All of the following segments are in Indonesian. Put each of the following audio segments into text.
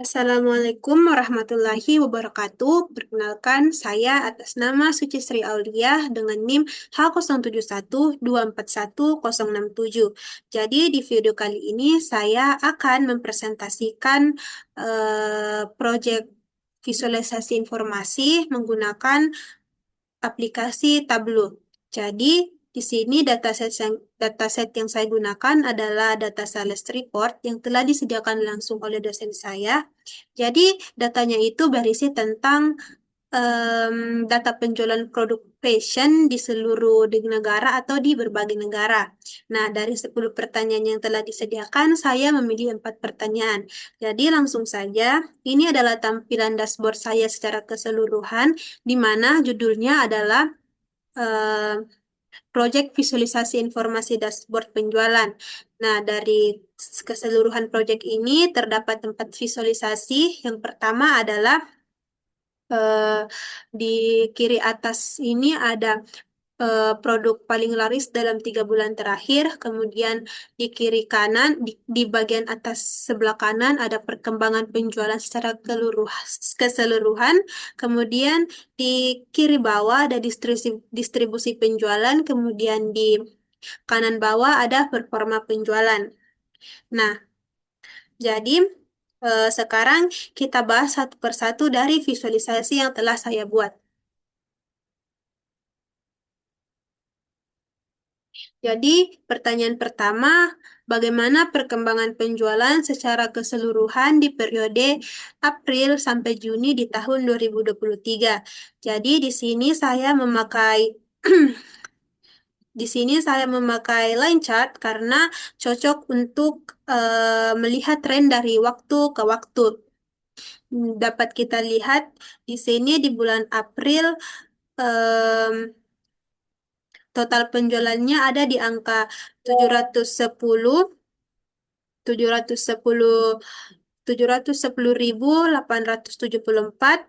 Assalamualaikum warahmatullahi wabarakatuh. Perkenalkan, saya atas nama Suci Sri Auliah dengan NIM H071241067. Jadi di video kali ini saya akan mempresentasikan proyek visualisasi informasi menggunakan aplikasi Tableau. Jadi, di sini dataset yang saya gunakan adalah data sales report yang telah disediakan langsung oleh dosen saya. Jadi, datanya itu berisi tentang data penjualan produk fashion di seluruh negara atau di berbagai negara. Nah, dari 10 pertanyaan yang telah disediakan, saya memilih 4 pertanyaan. Jadi, langsung saja, ini adalah tampilan dashboard saya secara keseluruhan, di mana judulnya adalah eh, Proyek Visualisasi Informasi Dashboard Penjualan. Nah, dari keseluruhan proyek ini terdapat 4 visualisasi. Yang pertama adalah di kiri atas ini ada produk paling laris dalam 3 bulan terakhir. Kemudian di kiri kanan, di bagian atas sebelah kanan ada perkembangan penjualan secara keseluruhan. Kemudian di kiri bawah ada distribusi penjualan. Kemudian di kanan bawah ada performa penjualan. Nah, jadi sekarang kita bahas satu persatu dari visualisasi yang telah saya buat. Jadi, pertanyaan pertama, bagaimana perkembangan penjualan secara keseluruhan di periode April sampai Juni di tahun 2023? Jadi, di sini saya memakai line chart karena cocok untuk melihat tren dari waktu ke waktu. Dapat kita lihat di sini di bulan April em, total penjualannya ada di angka 710 710 710.874.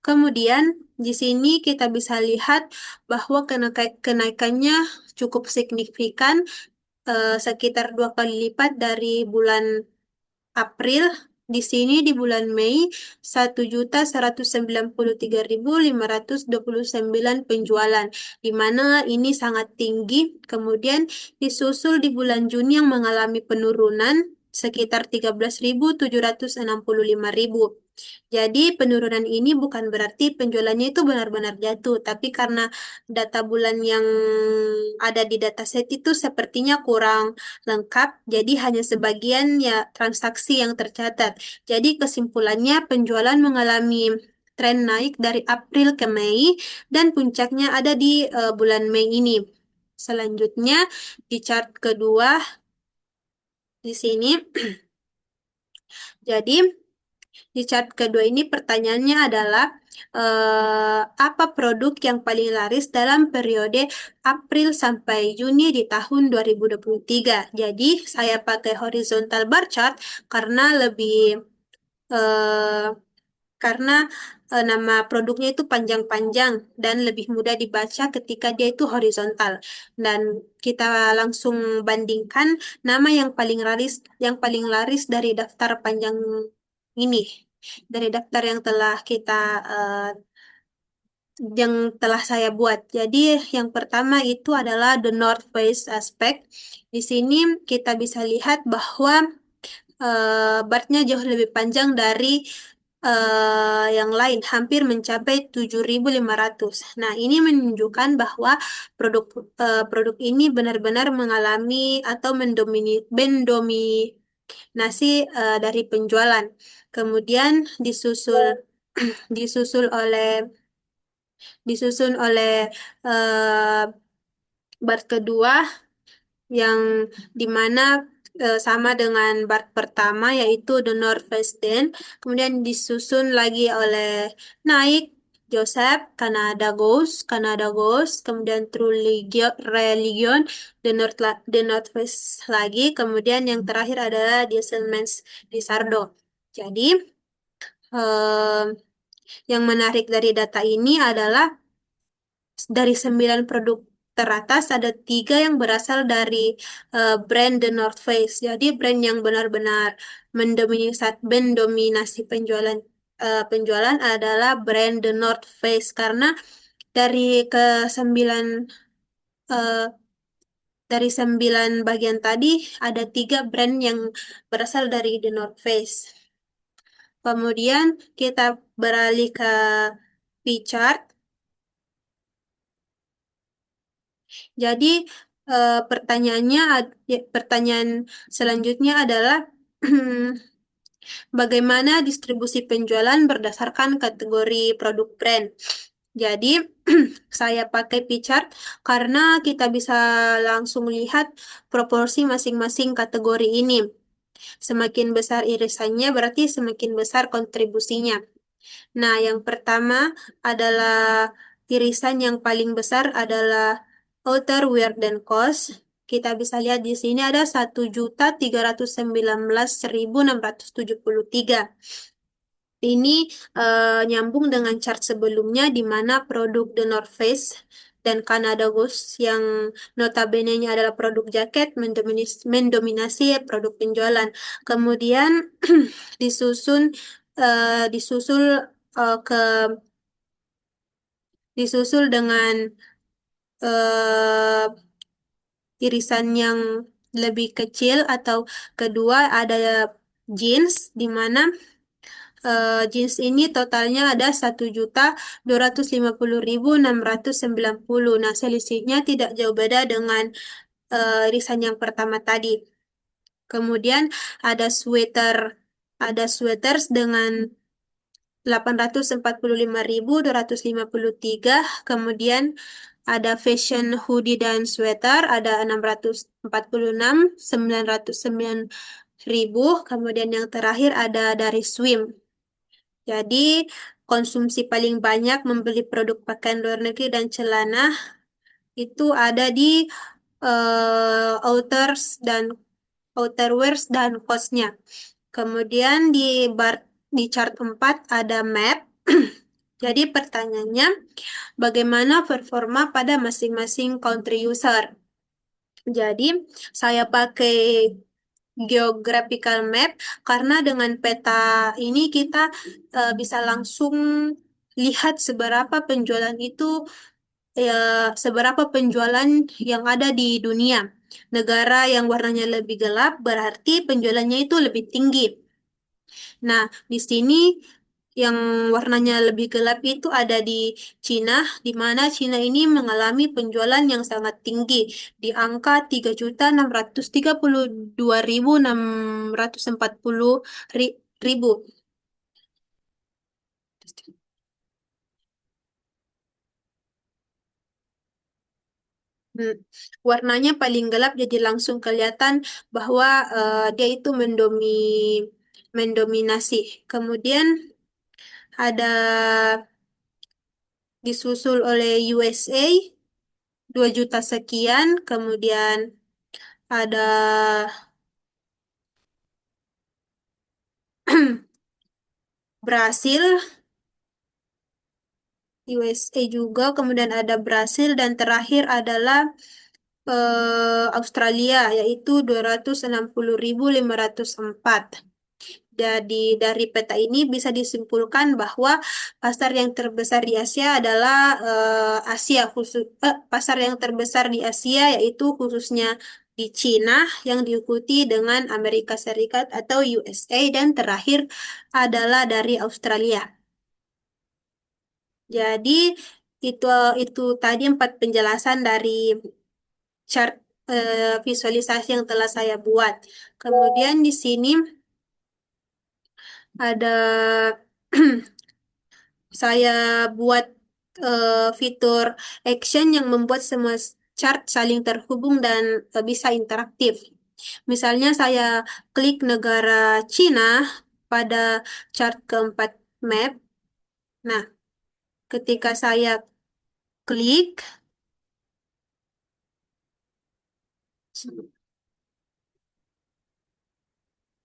Kemudian di sini kita bisa lihat bahwa kenaikannya cukup signifikan, sekitar 2 kali lipat dari bulan April. Di sini di bulan Mei 1.193.529 penjualan, di mana ini sangat tinggi. Kemudian disusul di bulan Juni yang mengalami penurunan sekitar 13.765.000. Jadi penurunan ini bukan berarti penjualannya itu benar-benar jatuh, tapi karena data bulan yang ada di dataset itu sepertinya kurang lengkap, jadi hanya sebagian ya transaksi yang tercatat. Jadi kesimpulannya penjualan mengalami tren naik dari April ke Mei dan puncaknya ada di bulan Mei ini. Selanjutnya di chart kedua di sini. Jadi di chart kedua ini pertanyaannya adalah apa produk yang paling laris dalam periode April sampai Juni di tahun 2023. Jadi saya pakai horizontal bar chart karena lebih eh, karena nama produknya itu panjang-panjang dan lebih mudah dibaca ketika dia itu horizontal. Dan kita langsung bandingkan nama yang paling laris dari daftar panjang ini, dari daftar yang telah saya buat. Jadi yang pertama itu adalah the North Face Aspect. Di sini kita bisa lihat bahwa barnya jauh lebih panjang dari yang lain, hampir mencapai 7.500. Nah, ini menunjukkan bahwa produk ini benar-benar mengalami atau mendominasi dari penjualan. Kemudian disusul oleh disusun oleh eh, bar kedua yang dimana sama dengan bar pertama yaitu The North Face Den. Kemudian disusun lagi oleh Nike, Joseph, Canada Goose, kemudian Religion, The North Face lagi, kemudian yang terakhir adalah Dieselman's Lizardo. Jadi eh, yang menarik dari data ini adalah dari 9 produk. teratas ada tiga yang berasal dari brand The North Face. Jadi brand yang benar-benar mendominasi penjualan adalah brand The North Face karena dari ke sembilan eh, dari sembilan bagian tadi ada tiga brand yang berasal dari The North Face. Kemudian kita beralih ke P-chart. Jadi pertanyaan selanjutnya adalah bagaimana distribusi penjualan berdasarkan kategori produk brand. Jadi saya pakai P-chart karena kita bisa langsung lihat proporsi masing-masing kategori ini. Semakin besar irisannya berarti semakin besar kontribusinya. Nah, yang pertama adalah irisan yang paling besar adalah outerwear dan cost. Kita bisa lihat di sini ada 1.319.673. Ini nyambung dengan chart sebelumnya di mana produk The North Face dan Canada Goose yang notabene-nya adalah produk jaket mendominasi produk penjualan. Kemudian disusun disusul ke disusul dengan eh, irisan yang lebih kecil atau kedua ada jeans di mana jeans ini totalnya ada 1.250.690. Nah, selisihnya tidak jauh beda dengan irisan yang pertama tadi. Kemudian ada sweaters dengan 845.253. Kemudian ada fashion hoodie dan sweater ada 646.909.000. Kemudian yang terakhir ada dari swim. Jadi konsumsi paling banyak membeli produk pakaian luar negeri dan celana itu ada di outers dan outerwears dan kosnya. Kemudian di chart 4 ada map. Jadi pertanyaannya, bagaimana performa pada masing-masing country user? Jadi saya pakai geographical map karena dengan peta ini kita bisa langsung lihat seberapa penjualan yang ada di dunia. Negara yang warnanya lebih gelap berarti penjualannya itu lebih tinggi. Nah, di sini yang warnanya lebih gelap itu ada di Cina, di mana Cina ini mengalami penjualan yang sangat tinggi di angka 3.632.640 ribu. Hmm, Warnanya paling gelap jadi langsung kelihatan bahwa dia itu mendominasi. Kemudian ada disusul oleh USA 2 juta sekian, kemudian ada Brasil, USA juga, kemudian ada Brasil dan terakhir adalah Australia yaitu 260.504. Jadi dari peta ini bisa disimpulkan bahwa pasar yang terbesar di Asia adalah pasar yang terbesar di Asia yaitu khususnya di Cina yang diikuti dengan Amerika Serikat atau USA dan terakhir adalah dari Australia. Jadi itu itu tadi 4 penjelasan dari chart visualisasi yang telah saya buat. Kemudian di sini ada saya buat fitur action yang membuat semua chart saling terhubung dan bisa interaktif. Misalnya saya klik negara Cina pada chart keempat map. Nah, ketika saya klik,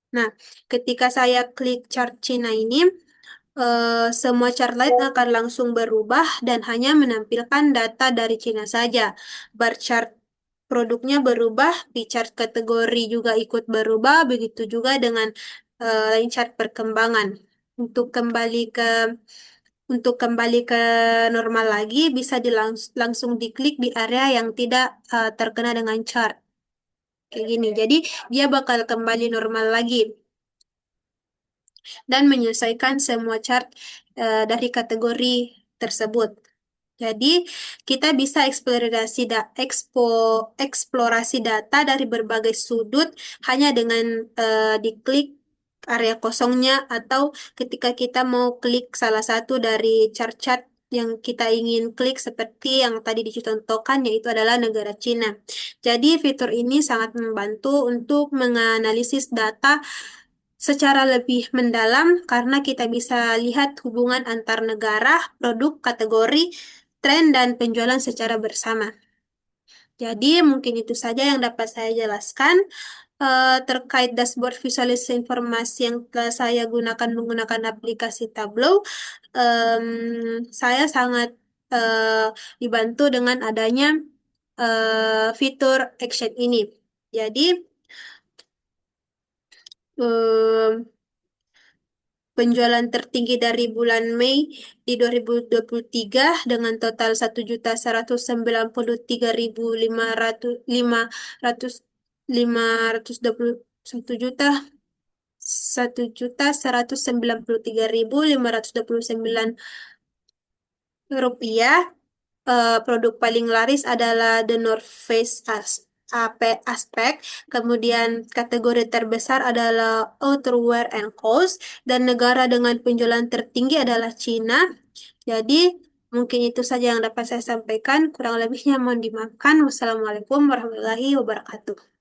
nah, ketika saya klik chart Cina ini, semua chart lain akan langsung berubah dan hanya menampilkan data dari Cina saja. Bar chart produknya berubah, di chart kategori juga ikut berubah, begitu juga dengan line chart perkembangan. Untuk kembali ke untuk kembali ke normal lagi, bisa langsung diklik di area yang tidak terkena dengan chart. Kayak gini. Jadi, dia bakal kembali normal lagi dan menyelesaikan semua chart dari kategori tersebut. Jadi, kita bisa eksplorasi data dari berbagai sudut hanya dengan diklik area kosongnya atau ketika kita mau klik salah satu dari chart-chart yang kita ingin klik seperti yang tadi dicontohkan yaitu adalah negara Cina. Jadi, fitur ini sangat membantu untuk menganalisis data secara lebih mendalam karena kita bisa lihat hubungan antar negara, produk, kategori, tren, dan penjualan secara bersama. Jadi mungkin itu saja yang dapat saya jelaskan terkait dashboard visualisasi informasi yang telah saya gunakan menggunakan aplikasi Tableau. Saya sangat dibantu dengan adanya fitur action ini. Jadi, em, penjualan tertinggi dari bulan Mei di 2023 dengan total 1.521.529 produk paling laris adalah The North Face Aspect. Kemudian kategori terbesar adalah outerwear and clothes dan negara dengan penjualan tertinggi adalah Cina. Jadi mungkin itu saja yang dapat saya sampaikan. Kurang lebihnya mohon dimaafkan. Wassalamualaikum warahmatullahi wabarakatuh.